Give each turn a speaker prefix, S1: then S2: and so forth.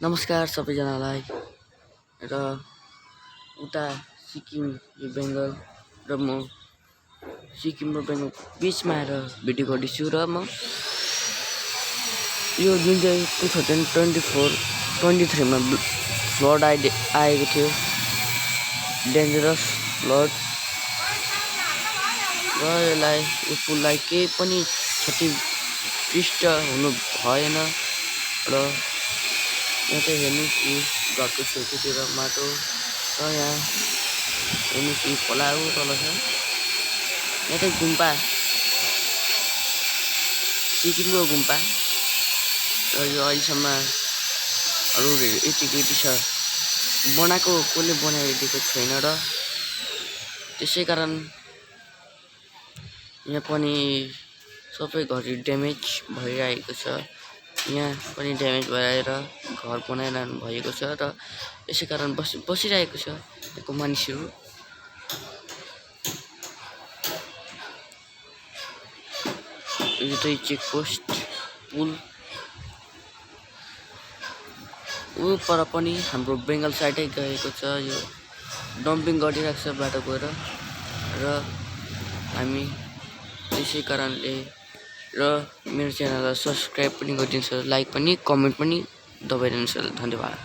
S1: नमस्कार सबैजनालाई र उता सिक्किम यो बेङ्गल र म सिक्किम र बेङ्गल बिचमा आएर भिडियो गर्दैछु र म यो जुन चाहिँ 2023मा फ्लड आएको थियो डेन्जरस फ्लड र यसलाई यो पुललाई केही पनि क्षतिग्रस्त हुनु भएन र यहाँ चाहिँ हेर्नुहोस् कि घरको छेउछाउतिर माटो र यहाँ हेर्नुहोस् कि खोलाहरू तल छ। यहाँ चाहिँ गुम्पा सिक्किमको गुम्पा र यो अहिलेसम्म रोडहरू यति छ बनाएको कसले बनाइदिएको छैन र त्यसै कारण यहाँ पनि सबै घरहरू ड्यामेज भइरहेको छ। यहाँ पनि ड्यामेज भएर घर बनाइरहनु भएको छ र यसै कारण बसिरहेको छ यहाँको मानिसहरू। यो चाहिँ चेकपोस्ट पुल पर पनि हाम्रो बेङ्गल साइडै गएको छ। यो डम्पिङ गरिरहेको छ बाटो गएर र हामी त्यसै कारणले र मेरो च्यानललाई सब्सक्राइब पनि गरिदिनुहोस्, लाइक पनि कमेन्ट पनि दबाइदिनुहोस्। धन्यवाद।